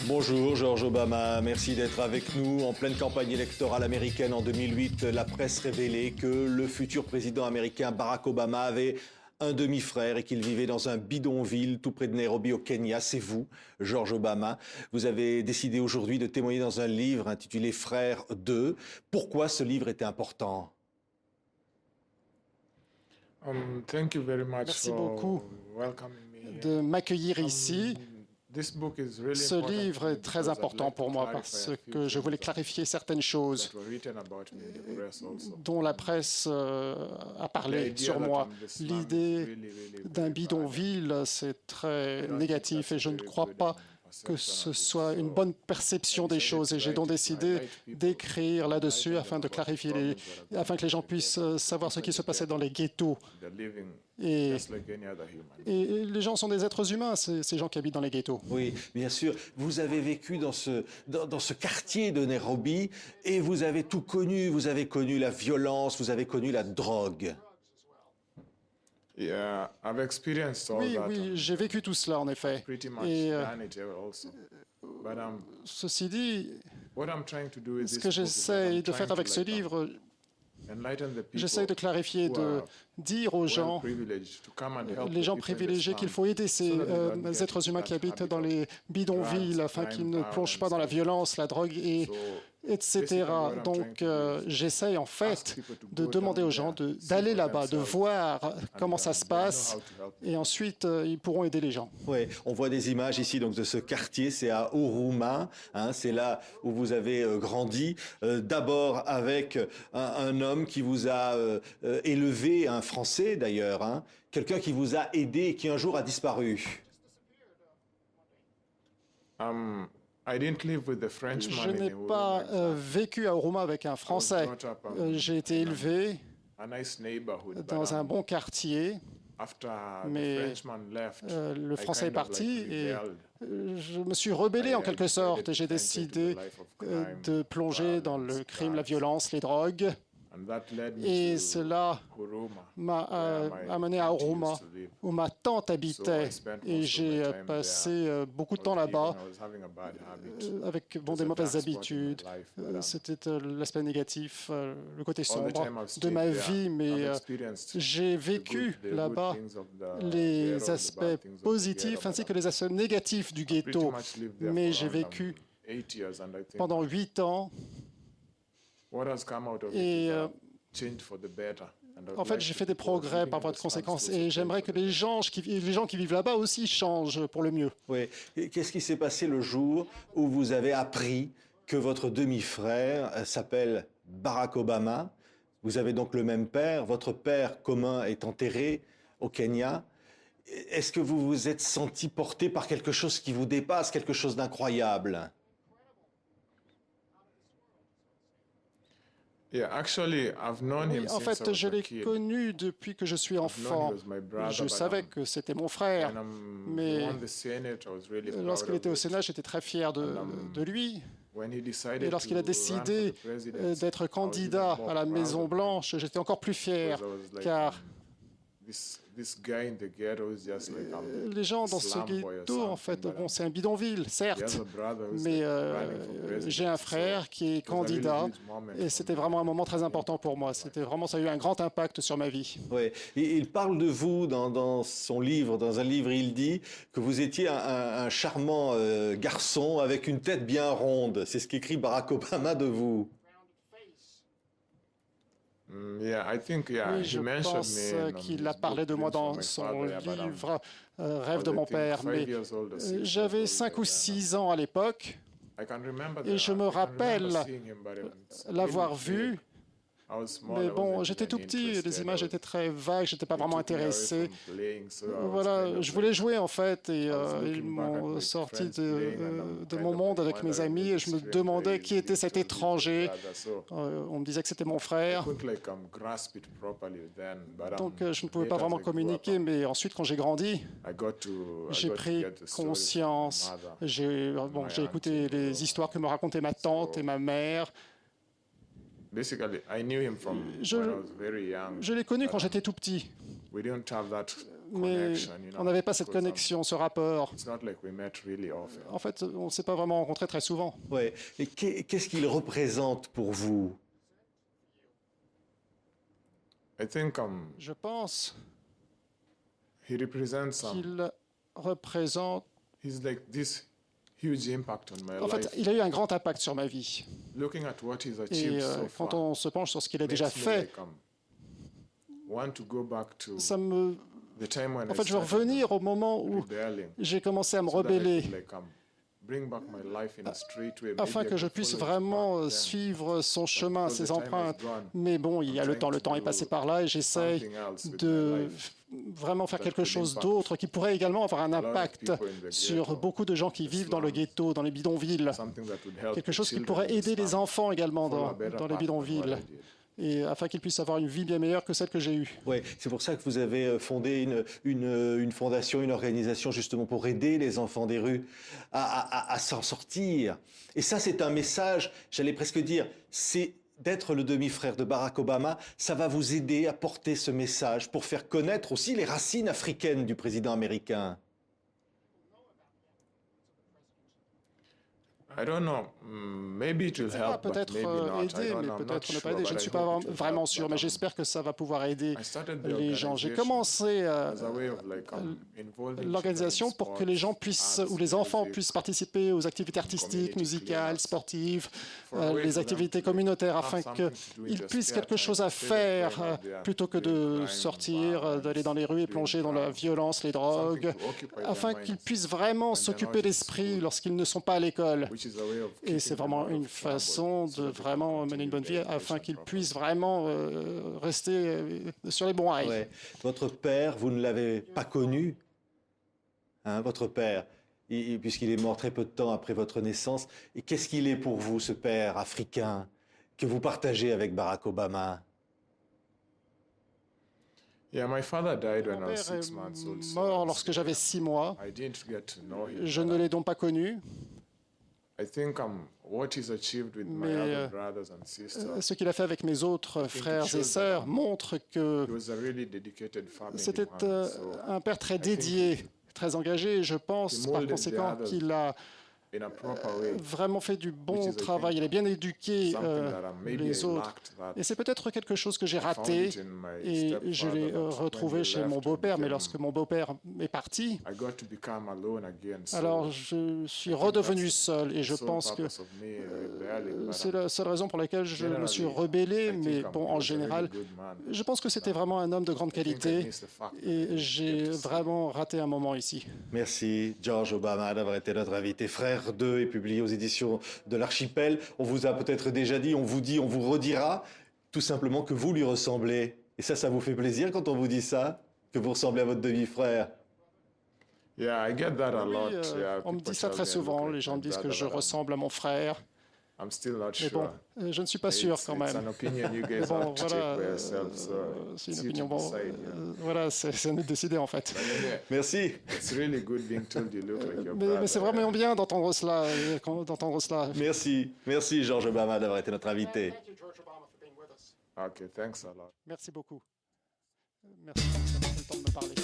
Bonjour George Obama, merci d'être avec nous. En pleine campagne électorale américaine en 2008, la presse révélait que le futur président américain Barack Obama avait un demi-frère et qu'il vivait dans un bidonville tout près de Nairobi au Kenya. C'est vous, George Obama. Vous avez décidé aujourd'hui de témoigner dans un livre intitulé Frères 2. Pourquoi ce livre était important? Merci beaucoup de m'accueillir ici. Ce livre est très important pour moi parce que je voulais clarifier certaines choses dont la presse a parlé sur moi. L'idée d'un bidonville, c'est très négatif et je ne crois pas que ce soit une bonne perception des choses. Et j'ai donc décidé d'écrire là-dessus afin de clarifier, afin que les gens puissent savoir ce qui se passait dans les ghettos. Et les gens sont des êtres humains, ces gens qui habitent dans les ghettos. Oui, bien sûr. Vous avez vécu dans ce quartier de Nairobi et vous avez tout connu. Vous avez connu la violence, vous avez connu la drogue. Oui, j'ai vécu tout cela en effet. Et ceci dit, ce que j'essaie de faire avec ce livre, j'essaie de clarifier, de dire aux gens, les gens privilégiés, qu'il faut aider ces êtres humains qui habitent dans les bidonvilles afin qu'ils ne plongent pas dans la violence, la drogue, etc. Donc, j'essaie en fait de demander aux gens d'aller là-bas, de voir comment ça se passe, et ensuite, ils pourront aider les gens. Oui, on voit des images ici donc de ce quartier, c'est à Huruma, hein, c'est là où vous avez grandi, d'abord avec un homme qui vous a élevé, un Français d'ailleurs, hein, quelqu'un qui vous a aidé et qui un jour a disparu. Je n'ai pas vécu à Huruma avec un Français. J'ai été élevé dans un bon quartier, mais le Français est parti et je me suis rebellé en quelque sorte et j'ai décidé de plonger dans le crime, la violence, les drogues. Et cela m'a amené à Huruma, où ma tante habitait. Et j'ai passé beaucoup de temps là-bas avec des mauvaises habitudes. C'était l'aspect négatif, le côté sombre de ma vie. Mais j'ai vécu là-bas les aspects positifs ainsi que les aspects négatifs du ghetto. Mais j'ai vécu pendant 8 ans. Et en fait, j'ai fait des progrès par voie de conséquence et j'aimerais que les gens qui vivent là-bas aussi changent pour le mieux. Oui. Qu'est-ce qui s'est passé le jour où vous avez appris que votre demi-frère s'appelle Barack Obama? Vous avez donc le même père. Votre père commun est enterré au Kenya. Est-ce que vous vous êtes senti porté par quelque chose qui vous dépasse, quelque chose d'incroyable? Oui, en fait, je l'ai connu depuis que je suis enfant. Je savais que c'était mon frère, mais lorsqu'il était au Sénat, j'étais très fier de lui. Et lorsqu'il a décidé d'être candidat à la Maison-Blanche, j'étais encore plus fier, car les gens dans ce ghetto, en fait, bon, c'est un bidonville, certes, mais j'ai un frère qui est candidat et c'était vraiment un moment très important pour moi. Ça a eu un grand impact sur ma vie. Oui, il parle de vous dans son livre, dans un livre, il dit que vous étiez un charmant garçon avec une tête bien ronde. C'est ce qu'écrit Barack Obama de vous. Oui, je pense qu'il a parlé de moi dans son livre Rêve de mon père, mais j'avais 5 ou 6 ans à l'époque et je me rappelle l'avoir vu. Mais bon, j'étais tout petit, les images étaient très vagues, j'étais pas vraiment intéressé. Voilà, je voulais jouer en fait et ils m'ont sorti de mon monde avec mes amis et je me demandais qui était cet étranger. On me disait que c'était mon frère. Donc je ne pouvais pas vraiment communiquer, mais ensuite quand j'ai grandi, j'ai pris conscience. J'ai écouté les histoires que me racontaient ma tante et ma mère. Je l'ai connu quand j'étais tout petit. mais on n'avait pas cette connexion, ce rapport. En fait, on ne s'est pas vraiment rencontrés très souvent. Ouais. Et qu'est-ce qu'il représente pour vous? Je pense qu'il représente... En fait, il a eu un grand impact sur ma vie. Et quand on se penche sur ce qu'il a déjà fait, ça me... En fait, je veux revenir au moment où j'ai commencé à me rebeller, afin que je puisse vraiment suivre son chemin, ses empreintes. Mais bon, il y a le temps est passé par là et j'essaie de vraiment faire quelque chose d'autre qui pourrait également avoir un impact sur beaucoup de gens qui vivent dans le ghetto, dans les bidonvilles. Quelque chose qui pourrait aider les enfants également dans les bidonvilles, et afin qu'ils puissent avoir une vie bien meilleure que celle que j'ai eue. Oui, c'est pour ça que vous avez fondé une fondation, une organisation justement pour aider les enfants des rues à s'en sortir. Et ça, c'est un message, j'allais presque dire, c'est d'être le demi-frère de Barack Obama, ça va vous aider à porter ce message pour faire connaître aussi les racines africaines du président américain. Ça va peut-être aider, mais peut-être ne pas aider. Je ne suis pas vraiment sûr, mais j'espère que ça va pouvoir aider les gens. J'ai commencé l'organisation pour que les gens puissent, ou les enfants puissent participer aux activités artistiques, musicales, sportives, les activités communautaires, afin qu'ils puissent quelque chose à faire plutôt que de sortir, d'aller dans les rues et plonger dans la violence, les drogues, afin qu'ils puissent vraiment s'occuper l'esprit lorsqu'ils ne sont pas à l'école. Et c'est vraiment une façon de vraiment mener une bonne vie afin qu'ils puissent vraiment rester sur les bons rails. Ouais. Votre père, vous ne l'avez pas connu, hein, votre père, puisqu'il est mort très peu de temps après votre naissance. Et qu'est-ce qu'il est pour vous, ce père africain que vous partagez avec Barack Obama? Mon père est mort lorsque j'avais 6 mois. Je ne l'ai donc pas connu. Mais ce qu'il a fait avec mes autres frères et sœurs montre que c'était un père très dédié, très engagé. Je pense par conséquent qu'il a vraiment fait du bon travail. Il a bien éduqué les autres. Et c'est peut-être quelque chose que j'ai raté et je l'ai retrouvé chez mon beau-père. Mais lorsque mon beau-père est parti, alors je suis redevenu seul et je pense que c'est la seule raison pour laquelle je me suis rebellé. Mais bon, en général, je pense que c'était vraiment un homme de grande qualité et j'ai vraiment raté un moment ici. Merci, George Obama, d'avoir été notre invité. Frère 2 est publié aux éditions de l'Archipel. On vous a peut-être déjà dit, on vous redira tout simplement que vous lui ressemblez. Et ça vous fait plaisir quand on vous dit ça, que vous ressemblez à votre demi-frère? Oui, on me dit ça très souvent. Les gens me disent que je ressemble à mon frère. Mais bon, je ne suis pas sûr quand même. Mais bon, voilà, c'est une opinion. Bon, voilà, c'est à nous de décider en fait. Merci. Mais c'est vraiment bien d'entendre cela, Merci, merci George Obama d'avoir été notre invité. Merci beaucoup. Merci d'avoir pris le temps de me parler.